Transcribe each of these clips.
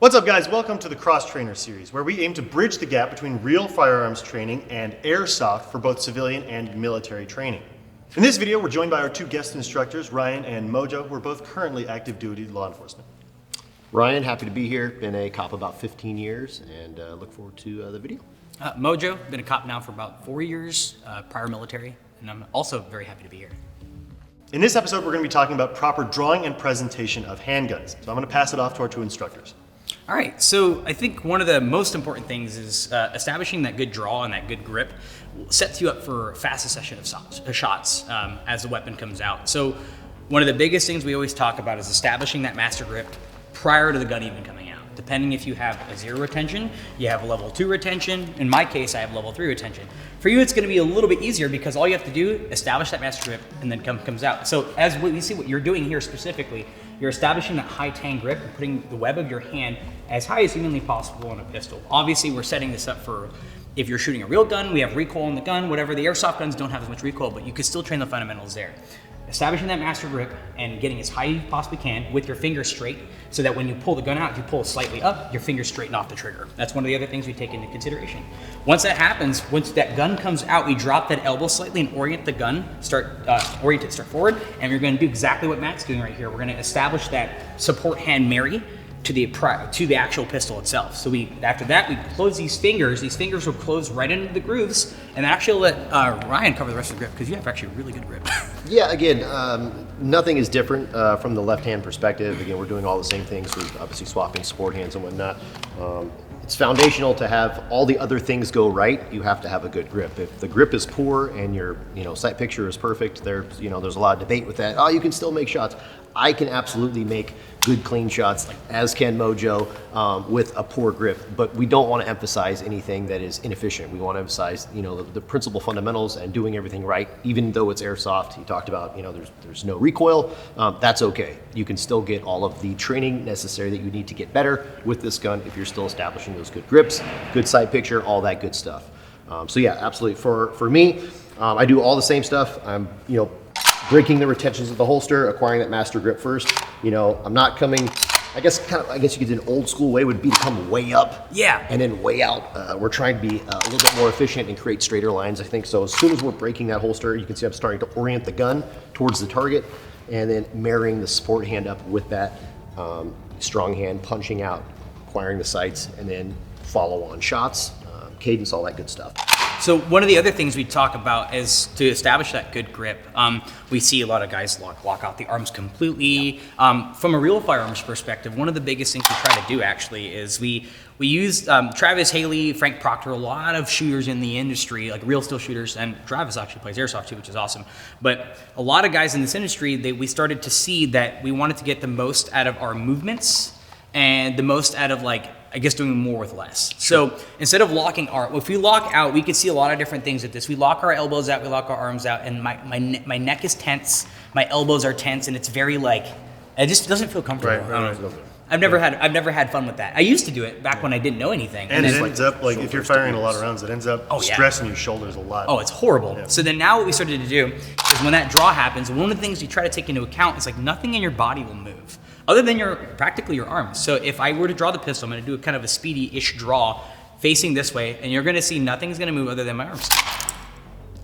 What's up, guys? Welcome to the Cross Trainer series, where we aim to bridge the gap between real firearms training and airsoft for both civilian and military training. In this video, we're joined by our two guest instructors, Ryan and Mojo, who are both currently active duty law enforcement. Ryan, happy to be here. Been a cop about 15 years and look forward to the video. Mojo, been a cop now for about 4 years, prior military, and I'm also very happy to be here. In this episode, we're going to be talking about proper drawing and presentation of handguns. So I'm going to pass it off to our two instructors. All right, so I think one of the most important things is establishing that good draw and that good grip sets you up for a fast succession of shots as the weapon comes out. So one of the biggest things we always talk about is establishing that master grip prior to the gun even coming out. Depending if you have a 0 retention, you have a level 2 retention. In my case, I have level 3 retention. For you, it's going to be a little bit easier because all you have to do, establish that master grip, and then comes out. So as we see what you're doing here specifically, you're establishing that high tang grip and putting the web of your hand as high as humanly possible on a pistol. Obviously, we're setting this up for if you're shooting a real gun, we have recoil on the gun, whatever. The airsoft guns don't have as much recoil, but you can still train the fundamentals there. Establishing that master grip and getting as high as you possibly can with your fingers straight so that when you pull the gun out, if you pull slightly up, your fingers straighten off the trigger. That's one of the other things we take into consideration. Once that happens, once that gun comes out, we drop that elbow slightly and orient the gun, start forward, and we're gonna do exactly what Matt's doing right here. We're gonna establish that support hand marry to the actual pistol itself. So after that, we close these fingers. These fingers will close right into the grooves, and actually let Ryan cover the rest of the grip because you have actually a really good grip. Yeah, again, nothing is different from the left-hand perspective. Again, we're doing all the same things. We're obviously swapping support hands and whatnot. It's foundational to have all the other things go right. You have to have a good grip. If the grip is poor and your sight picture is perfect, there's a lot of debate with that. Oh, you can still make shots. I can absolutely make good clean shots, as can Mojo, with a poor grip, but we don't want to emphasize anything that is inefficient. We want to emphasize the principal fundamentals and doing everything right. Even though it's airsoft, he talked about there's no recoil. That's okay. You can still get all of the training necessary that you need to get better with this gun if you're still establishing those good grips, good sight picture, all that good stuff. So yeah, absolutely. For me, I do all the same stuff. I'm breaking the retentions of the holster, acquiring that master grip first. I'm not coming, I guess you could do an old school way would be to come way up, yeah, and then way out. We're trying to be a little bit more efficient and create straighter lines, I think. So as soon as we're breaking that holster, you can see I'm starting to orient the gun towards the target, and then marrying the support hand up with that strong hand, punching out, acquiring the sights, and then follow on shots, cadence, all that good stuff. So one of the other things we talk about is to establish that good grip. We see a lot of guys lock out the arms completely. From a real firearms perspective, one of the biggest things we try to do actually is we use Travis Haley, Frank Proctor, a lot of shooters in the industry, like real steel shooters, and Travis actually plays airsoft too, which is awesome. But a lot of guys in this industry, we started to see that we wanted to get the most out of our movements and the most out of doing more with less. So instead of locking if we lock out, we can see a lot of different things with this. We lock our elbows out, we lock our arms out, and my neck is tense, my elbows are tense, and it's very it just doesn't feel comfortable. Right. I've never had fun with that. I used to do it back when I didn't know anything. And it ends up, if you're firing a lot of rounds, it ends up stressing your shoulders a lot. Oh, it's horrible. Yeah. So then now what we started to do is when that draw happens, one of the things you try to take into account is nothing in your body will move other than practically your arms. So if I were to draw the pistol, I'm going to do a kind of a speedy-ish draw facing this way, and you're going to see nothing's going to move other than my arms.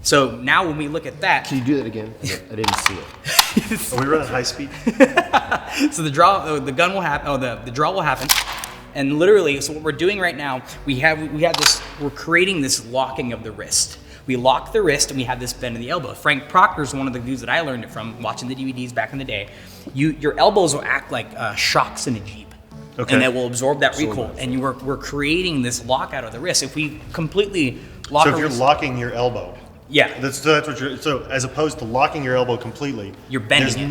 So now when we look at that... Can you do that again? I didn't see it. Are we running high speed? So the gun will happen, the draw will happen. And literally, so what we're doing right now, we're creating this locking of the wrist. We lock the wrist and we have this bend in the elbow. Frank Proctor is one of the dudes that I learned it from watching the DVDs back in the day. Your elbows will act like shocks in a Jeep. Okay. And that will absorb that recoil. And we're creating this lockout of the wrist. If we completely lock So if you're locking your elbow. Yeah. That's what so as opposed to locking your elbow completely, you're bending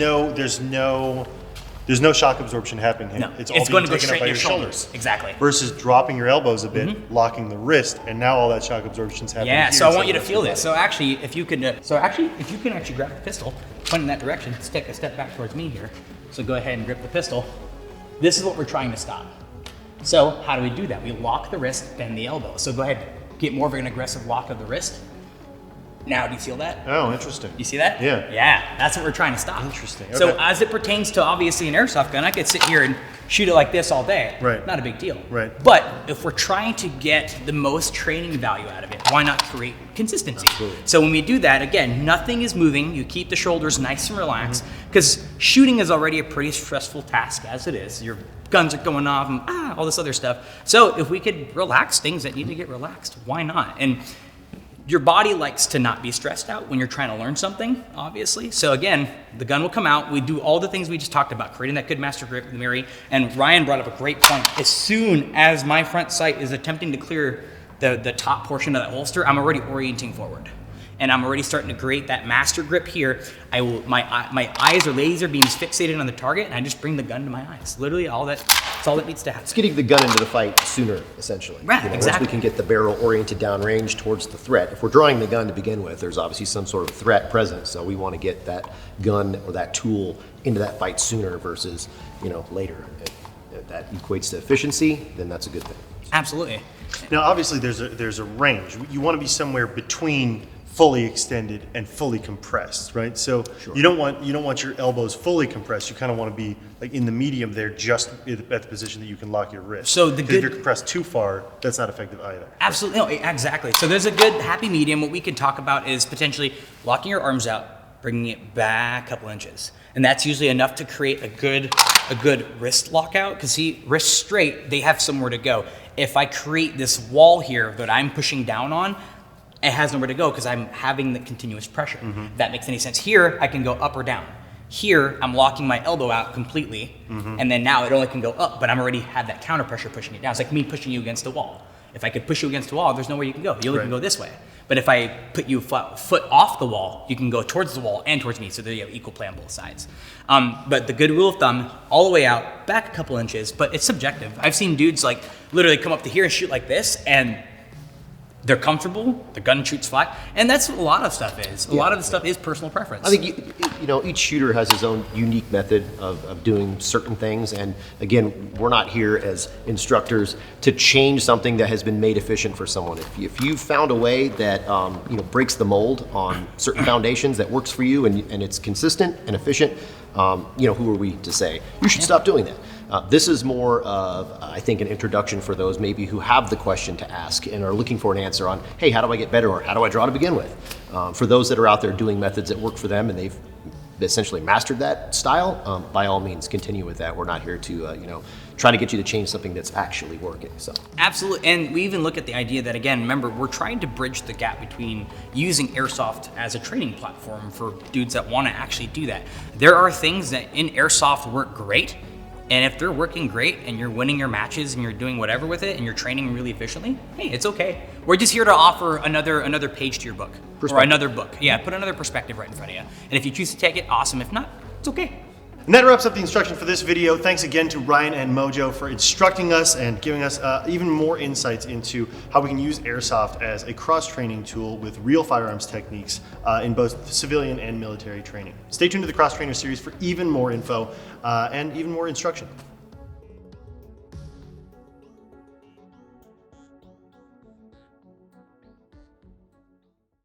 there's no shock absorption happening here. No, it's going to go taken straight up by in your shoulders. Exactly. Versus dropping your elbows a bit, locking the wrist, and now all that shock absorption's happening. Yeah, here, so I want you to feel this. So actually, if you can actually grab the pistol, point in that direction, take a step back towards me here. So go ahead and grip the pistol. This is what we're trying to stop. So how do we do that? We lock the wrist, bend the elbow. So go ahead, get more of an aggressive lock of the wrist. Now, do you feel that? Oh, interesting. You see that? Yeah. Yeah, that's what we're trying to stop. Interesting. So Okay. as it pertains to obviously an airsoft gun, I could sit here and shoot it like this all day. Right. Not a big deal. Right. But if we're trying to get the most training value out of it, why not create consistency? Absolutely. So when we do that, again, nothing is moving. You keep the shoulders nice and relaxed because shooting is already a pretty stressful task as it is. Your guns are going off and all this other stuff. So if we could relax things that need to get relaxed, why not? And your body likes to not be stressed out when you're trying to learn something, obviously. So again, the gun will come out. We do all the things we just talked about, creating that good master grip with the Miri. And Ryan brought up a great point. As soon as my front sight is attempting to clear the top portion of that holster, I'm already orienting forward. And I'm already starting to create that master grip here. My eyes are laser beams fixated on the target, and I just bring the gun to my eyes. Literally, that's all that needs to happen. It's getting the gun into the fight sooner, essentially. Right, Once exactly. we can get the barrel oriented downrange towards the threat. If we're drawing the gun to begin with, there's obviously some sort of threat present, so we want to get that gun or that tool into that fight sooner versus, later. If that equates to efficiency, then that's a good thing. Absolutely. Now, obviously, there's a range. You want to be somewhere between fully extended and fully compressed, right? So you don't want your elbows fully compressed. You kind of want to be like in the medium there, just at the position that you can lock your wrist. So the 'Cause good- if you're compressed too far, that's not effective either. Absolutely, no, exactly. So there's a good happy medium. What we can talk about is potentially locking your arms out, bringing it back a couple inches. And that's usually enough to create a good wrist lockout, because see, wrists straight, they have somewhere to go. If I create this wall here that I'm pushing down on, it has nowhere to go because I'm having the continuous pressure. If that makes any sense. Here, I can go up or down. Here, I'm locking my elbow out completely, and then now it only can go up, but I'm already had that counter pressure pushing it down. It's like me pushing you against the wall. If I could push you against the wall, there's nowhere you can go. You only can Right. go this way. But if I put you foot off the wall, you can go towards the wall and towards me, so that you have equal play on both sides. But the good rule of thumb, all the way out, back a couple inches, but it's subjective. I've seen dudes like literally come up to here and shoot like this, and they're comfortable, the gun shoots flat, and that's what a lot of stuff is. A lot of the stuff is personal preference. I think each shooter has his own unique method of doing certain things, and again, we're not here as instructors to change something that has been made efficient for someone. If you've found a way that breaks the mold on certain foundations that works for you and it's consistent and efficient, who are we to say you should stop doing that? This is more of, I think, an introduction for those maybe who have the question to ask and are looking for an answer on, hey, how do I get better, or how do I draw to begin with? For those that are out there doing methods that work for them and they've essentially mastered that style, by all means, continue with that. We're not here to, try to get you to change something that's actually working. So Absolutely, and we even look at the idea that, again, remember, we're trying to bridge the gap between using Airsoft as a training platform for dudes that want to actually do that. There are things that in Airsoft work great, and if they're working great and you're winning your matches and you're doing whatever with it and you're training really efficiently, hey, it's okay. We're just here to offer another page to your book. Or another book. Yeah, put another perspective right in front of you. And if you choose to take it, awesome. If not, it's okay. And that wraps up the instruction for this video. Thanks again to Ryan and Mojo for instructing us and giving us even more insights into how we can use Airsoft as a cross-training tool with real firearms techniques in both civilian and military training. Stay tuned to the Cross Trainer series for even more info and even more instruction.